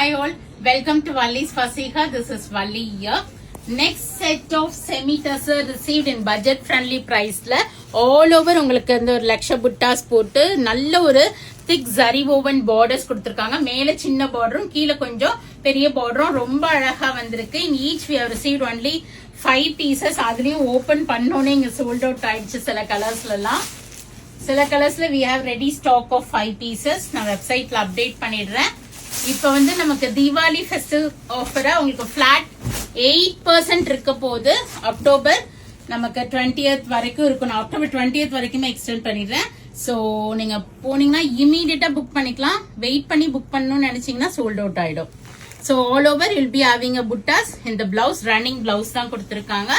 Hi all, welcome to Valli's Fasiha. This is Valli here. Next set of semi-tussar received in budget friendly price la all over உங்களுக்கு அந்த ஒரு லக்ஷ புட்டாஸ் போட்டு நல்ல ஒரு திக் zari woven borders கொடுத்திருக்காங்க. மேல சின்ன பார்டரும் கீழ கொஞ்சம் பெரிய பார்டரும் ரொம்ப அழகா வந்திருக்கு. In each we have received only 5 pieces. அதுலயும் ஓபன் பண்ணோனே இங்க sold out ஆயிடுச்சு சில கலர்ஸ்ல எல்லாம். சில கலர்ஸ்ல we have ready stock of 5 pieces. நான் வெப்சைட்ல அப்டேட் பண்ணிடுறேன். இப்போ வந்து நமக்கு தீபாவளி ஃபெஸ்டிவ் ஆஃபரா உங்களுக்கு ஃபிளாட் 8% இருக்க போது. அக்டோபர் நமக்கு 20th வரைக்கும் இருக்கும். நான் அக்டோபர் 20th வரைக்குமே எக்ஸ்டெண்ட் பண்ணிடுறேன். ஸோ நீங்க போனீங்கன்னா இமீடியட்டா புக் பண்ணிக்கலாம். வெயிட் பண்ணி புக் பண்ணணும்னு நினைச்சீங்கன்னா சோல்ட் அவுட் ஆயிடும். So all over will be having a புட்டாஸ். இந்த பிளவுஸ் ரன்னிங் பிளவுஸ் தான் கொடுத்துருக்காங்க.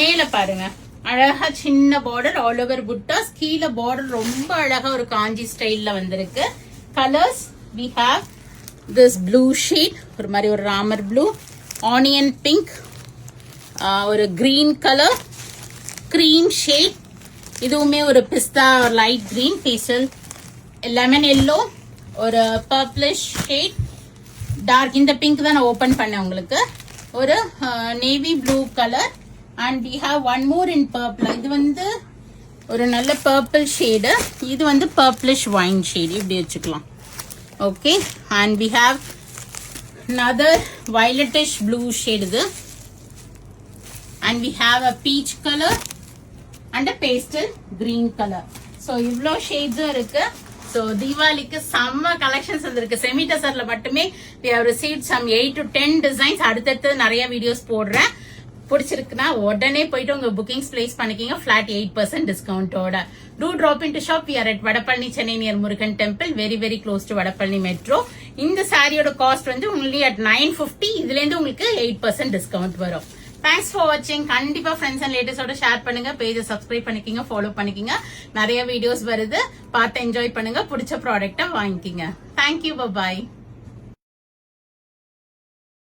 மேல பாருங்க அழகா சின்ன பார்டர் ஆல் ஓவர் புட்டாஸ். கீழே பார்டர் ரொம்ப அழகா ஒரு காஞ்சி ஸ்டைல்ல வந்திருக்கு. Colours we have this blue shade, ஒரு மாதிரி ஒரு ராமர் ப்ளூ, ஆனியன் பிங்க், ஒரு கிரீன் கலர், கிரீம் ஷேட், இதுவுமே ஒரு pista light green, pastel lemon yellow, ஒரு பர்ப்ளிஷ் ஷேட், டார்க் இந்த பிங்க் தான் நான் ஓபன் பண்ணேன் உங்களுக்கு, ஒரு navy blue colour, and we have one more in purple. இது வந்து ஒரு நல்ல பர்பிள் ஷேடு, இது வந்து பர்ப்ளிஷ் வைன் ஷேட், இப்படி வச்சுக்கலாம். Okay, and we have another violetish blue shade இது, and we have a peach color and a pastel green color. So இவ்ளோ shades இருக்கு. So தீபாவளிக்கு செம்ம கலெக்ஷன்ஸ் வந்திருக்கு. செமி டசர்ல மட்டுமே we have received some 8 to 10 designs. அடுத்தடுத்து நிறைய வீடியோஸ் போடுறேன். பிடிச்சிருக்குன்னா உடனே போயிட்டு உங்க புக்கிங்ஸ் பிளேஸ் பண்ணிக்கிங்க flat 8% டிஸ்கவுண்டோட. Do drop into shop. We are at Vadapalani, Chennai near Murugan Temple, very very close to Vadapalani Metro. இந்த சாரியோட காஸ்ட் வந்து only at 950. இதுல இருந்து உங்களுக்கு 8% டிஸ்கவுண்ட் வரும். தேங்க்ஸ் ஃபார் வாட்சிங். கண்டிப்பா ஃப்ரெண்ட்ஸ் அண்ட் ரிலேட்டிவ்ஸோட ஷேர் பண்ணுங்க, பேஜை சப்ஸ்கிரைப் பண்ணிக்கிங்க, ஃபாலோ பண்ணிக்கிங்க. நிறைய வீடியோஸ் வருது, பார்த்து என்ஜாய் பண்ணுங்க. பிடிச்ச ப்ராடக்ட்டை வாங்கிக்கிங்க. Thank you, by.